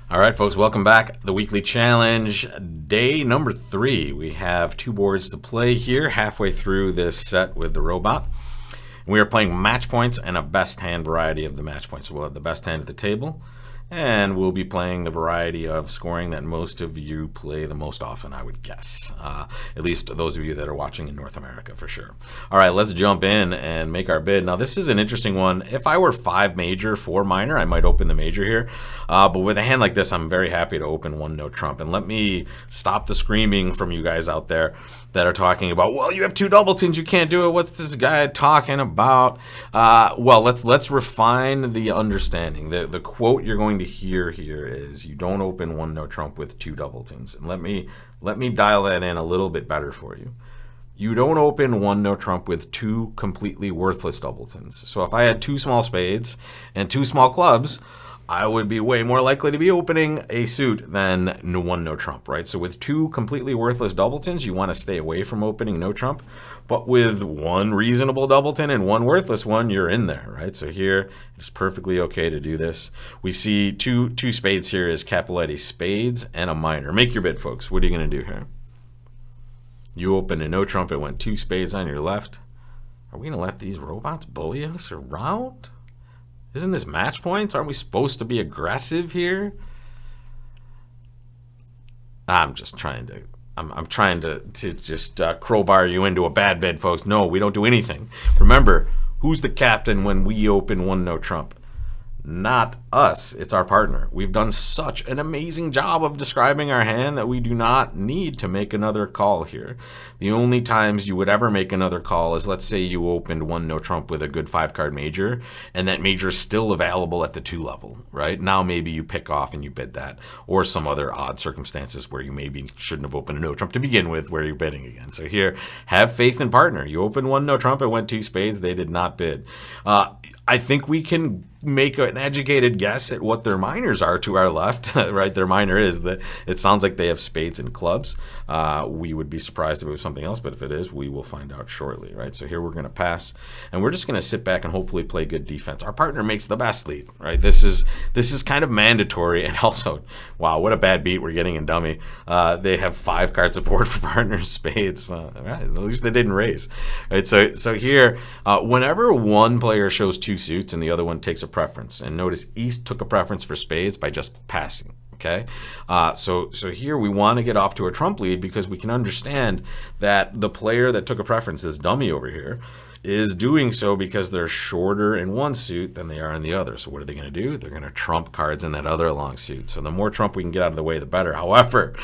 All right, folks, welcome back. The weekly challenge, day number 3. We have 2 boards to play here, halfway through this set with the robot. We are playing match points and a best hand variety of the match points. So we'll have the best hand at the table, and we'll be playing the variety of scoring that most of you play the most often, I would guess. At least those of you that are watching in North America, for sure. All right, let's jump in and make our bid. Now, this is an interesting one. If I were 5 major, 4 minor, I might open the major here. But with a hand like this, I'm very happy to open 1 no trump. And let me stop the screaming from you guys out there that are talking about, well, you have 2 doubletons, you can't do it. What's this guy talking about? Well, let's refine the understanding. The quote you're going to hear here is, you don't open 1 no trump with 2 doubletons. And let me dial that in a little bit better for you. You don't open 1 no trump with 2 completely worthless doubletons. So if I had 2 small spades and 2 small clubs, I would be way more likely to be opening a suit than 1 no trump, right? So with 2 completely worthless doubletons, you want to stay away from opening no trump. But with 1 reasonable doubleton and 1 worthless one, you're in there, right? So here, it's perfectly okay to do this. We see two spades here is Cappelletti, spades and a minor. Make your bid, folks. What are you going to do here? You open a no trump, it went 2 spades on your left. Are we going to let these robots bully us around? Isn't this match points? Aren't we supposed to be aggressive here? I'm just trying to, I'm trying to just crowbar you into a bad bid, folks. No, we don't do anything. Remember, who's the captain when we open 1 no trump? Not us, it's our partner. We've done such an amazing job of describing our hand that we do not need to make another call here. The only times you would ever make another call is, let's say you opened 1 no trump with a good 5-card major, and that major is still available at the 2 level, right? Now maybe you pick off and you bid that, or some other odd circumstances where you maybe shouldn't have opened a no trump to begin with, where you're bidding again. So here, have faith in partner. You opened 1 no trump, it went 2 spades, they did not bid. I think we can make an educated guess at what their minors are to our left, right? Their minor is that it sounds like they have spades and clubs. We would be surprised if it was something else, but if it is, we will find out shortly, right? So here we're going to pass, and we're just going to sit back and hopefully play good defense. Our partner makes the best lead, right? This is kind of mandatory, and also, wow, what a bad beat we're getting in dummy. They have 5 card support for partners, spades. Right? At least they didn't raise, right? So here, whenever one player shows 2 suits and the other one takes a preference, and notice East took a preference for spades by just passing. Okay, so here we want to get off to a trump lead because we can understand that the player that took a preference, this dummy over here, is doing so because they're shorter in one suit than they are in the other. So what are they going to do? They're going to trump cards in that other long suit. So the more trump we can get out of the way, the better. However,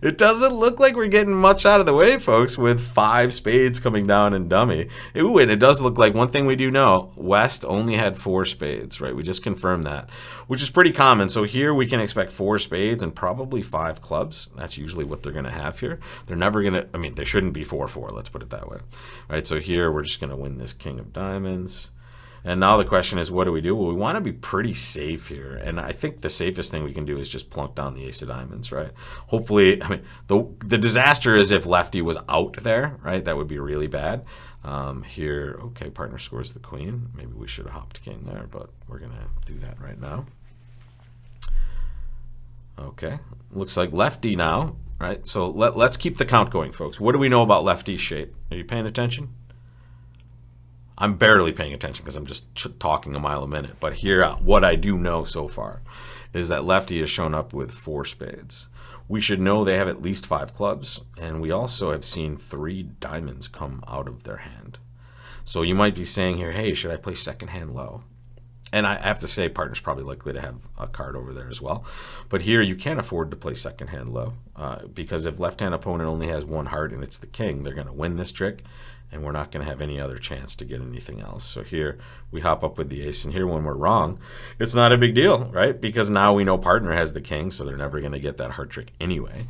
it doesn't look like we're getting much out of the way, folks, with 5 spades coming down in dummy. Ooh, and it does look like one thing we do know, West only had 4 spades, right? We just confirmed that, which is pretty common. So here we can expect 4 spades and probably 5 clubs. That's usually what they're going to have here. They're never going to, I mean, they shouldn't be 4-4, let's put it that way. All right, so here we're just going to win this king of diamonds. And now the question is, what do we do? Well, we want to be pretty safe here. And I think the safest thing we can do is just plunk down the ace of diamonds, right? Hopefully, I mean, the disaster is if lefty was out there, right? That would be really bad. Here, okay, partner scores the queen. Maybe we should have hopped king there, but we're going to do that right now. Okay, looks like lefty now, right? So let's keep the count going, folks. What do we know about lefty's shape? Are you paying attention? I'm barely paying attention because I'm just talking a mile a minute. But here, what I do know so far is that lefty has shown up with 4 spades. We should know they have at least 5 clubs, and we also have seen 3 diamonds come out of their hand. So you might be saying here, hey, should I play second hand low? And I have to say, partner's probably likely to have a card over there as well. But here, you can't afford to play second hand low because if left-hand opponent only has 1 heart and it's the king, they're going to win this trick, and we're not going to have any other chance to get anything else. So here, we hop up with the ace, and here when we're wrong, it's not a big deal, right? Because now we know partner has the king, so they're never going to get that heart trick anyway.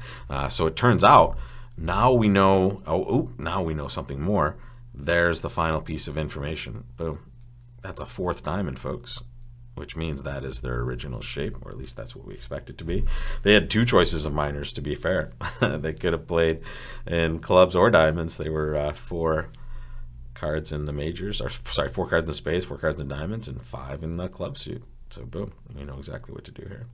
So it turns out, now we know, now we know something more. There's the final piece of information. Boom. That's a 4th diamond, folks, which means that is their original shape, or at least that's what we expect it to be. They had 2 choices of minors, to be fair. They could have played in clubs or diamonds. They were 4 cards in the majors, or sorry, 4 cards in spades, 4 cards in diamonds, and 5 in the club suit. So boom, we know exactly what to do here.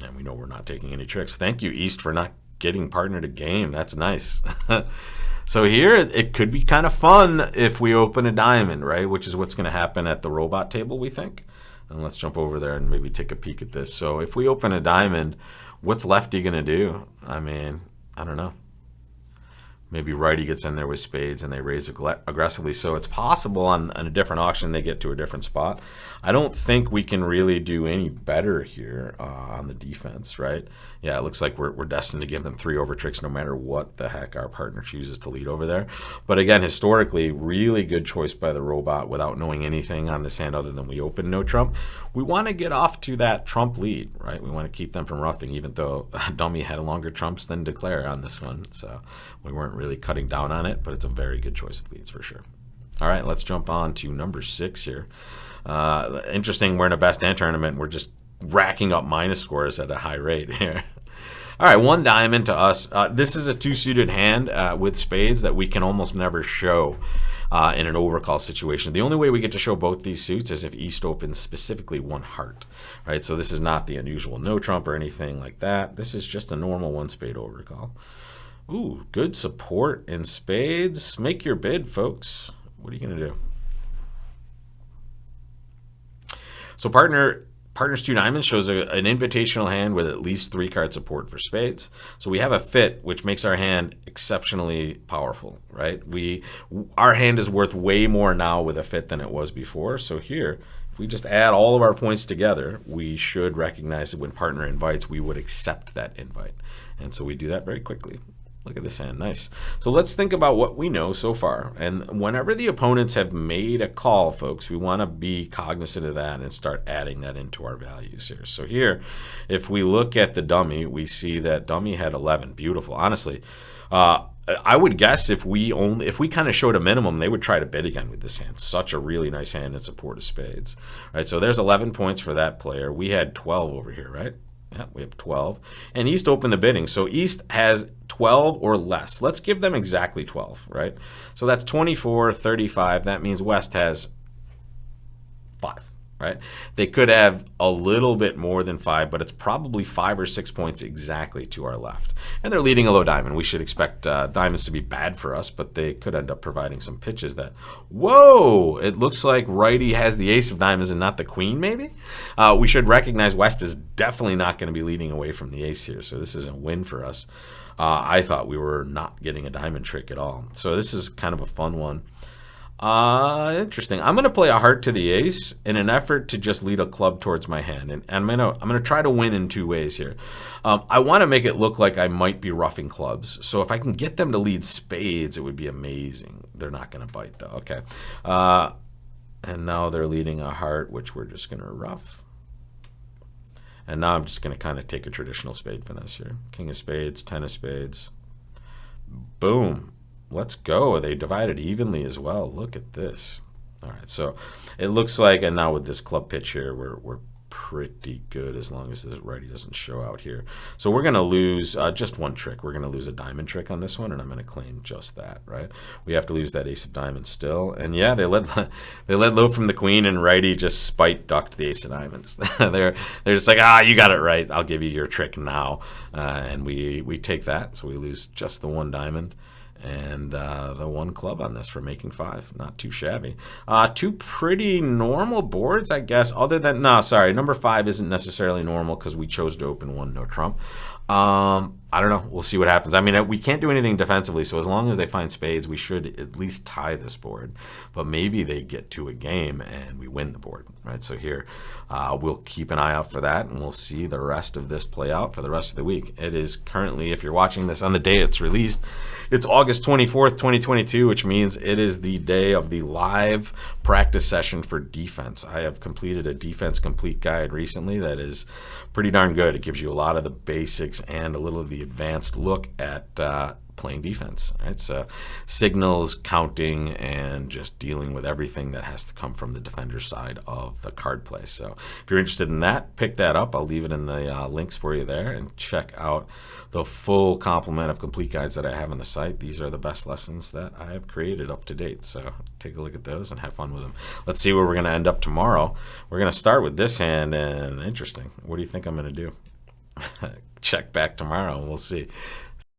And we know we're not taking any tricks. Thank you, East, for not getting partner to game. That's nice. So here, it could be kind of fun if we open a diamond, right? Which is what's going to happen at the robot table, we think. And let's jump over there and maybe take a peek at this. So if we open a diamond, what's lefty going to do? I mean, I don't know. Maybe righty gets in there with spades and they raise aggressively. So it's possible on a different auction they get to a different spot. I don't think we can really do any better here on the defense, right? Yeah, it looks like we're destined to give them 3 over tricks no matter what the heck our partner chooses to lead over there. But again, historically, really good choice by the robot without knowing anything on this hand other than we open no trump. We want to get off to that trump lead, right? We want to keep them from ruffing, even though dummy had longer trumps than declare on this one. So we weren't really cutting down on it, but it's a very good choice of leads for sure. All right, let's jump on to number 6 here. Interesting, we're in a best hand tournament. We're just racking up minus scores at a high rate here. All right, 1 diamond to us. This is a 2-suited hand with spades that we can almost never show in an overcall situation. The only way we get to show both these suits is if East opens specifically 1 heart, right? So this is not the unusual no trump or anything like that. This is just a normal 1 spade overcall. Ooh, good support in spades. Make your bid, folks. What are you going to do? So Partners 2 diamonds shows an invitational hand with at least 3 card support for spades. So we have a fit, which makes our hand exceptionally powerful, right? Our hand is worth way more now with a fit than it was before. So here, if we just add all of our points together, we should recognize that when partner invites, we would accept that invite. And so we do that very quickly. Look at this hand, nice. So let's think about what we know so far. And whenever the opponents have made a call, folks, we want to be cognizant of that and start adding that into our values here. So here, if we look at the dummy, we see that dummy had 11. Beautiful. Honestly, I would guess if we kind of showed a minimum, they would try to bid again with this hand. Such a really nice hand in support of spades. All right, so there's 11 points for that player. We had 12 over here, right? Yeah, we have 12. And East opened the bidding. So East has 12 or less. Let's give them exactly 12, right? So that's 24, 35. That means West has 5, right? They could have a little bit more than 5, but it's probably 5 or 6 points exactly to our left. And they're leading a low diamond. We should expect diamonds to be bad for us, but they could end up providing some pitches that, whoa, it looks like righty has the ace of diamonds and not the queen, maybe? We should recognize West is definitely not going to be leading away from the ace here, so this is a win for us. I thought we were not getting a diamond trick at all. So this is kind of a fun one. Interesting. I'm going to play a heart to the ace in an effort to just lead a club towards my hand. And I'm going to try to win in 2 ways here. I want to make it look like I might be roughing clubs. So if I can get them to lead spades, it would be amazing. They're not going to bite though. Okay. And now they're leading a heart, which we're just going to rough. And now I'm just going to kind of take a traditional spade finesse here. King of spades, 10 of spades. Boom. Let's go. They divided evenly as well. Look at this. All right, so it looks like, and now with this club pitch here, we're pretty good as long as the righty doesn't show out here. So we're going to lose just 1 trick. We're going to lose a diamond trick on this one, and I'm going to claim just that, right? We have to lose that ace of diamonds still. And yeah, they led low from the queen, and righty just spite ducked the ace of diamonds. they're just like, you got it right. I'll give you your trick now. And we take that, so we lose just the 1 diamond. And the 1 club on this for making 5. Not too shabby. 2 pretty normal boards, I guess, other than, no, sorry, number 5 isn't necessarily normal because we chose to open 1 no trump. I don't know. We'll see what happens. I mean, we can't do anything defensively, so as long as they find spades, we should at least tie this board. But maybe they get to a game and we win the board, right? So here, we'll keep an eye out for that, and we'll see the rest of this play out for the rest of the week. It is currently, if you're watching this on the day it's released, it's August 24th, 2022, which means it is the day of the live practice session for defense. I have completed a defense complete guide recently that is pretty darn good. It gives you a lot of the basics and a little of the advanced look at playing defense, right? So signals, counting, and just dealing with everything that has to come from the defender's side of the card play. So if you're interested in that, pick that up. I'll leave it in the links for you there, and check out the full complement of complete guides that I have on the site. These are the best lessons that I have created up to date. So take a look at those and have fun with them. Let's see where we're going to end up tomorrow. We're going to start with this hand, and interesting. What do you think I'm going to do? check back tomorrow and we'll see.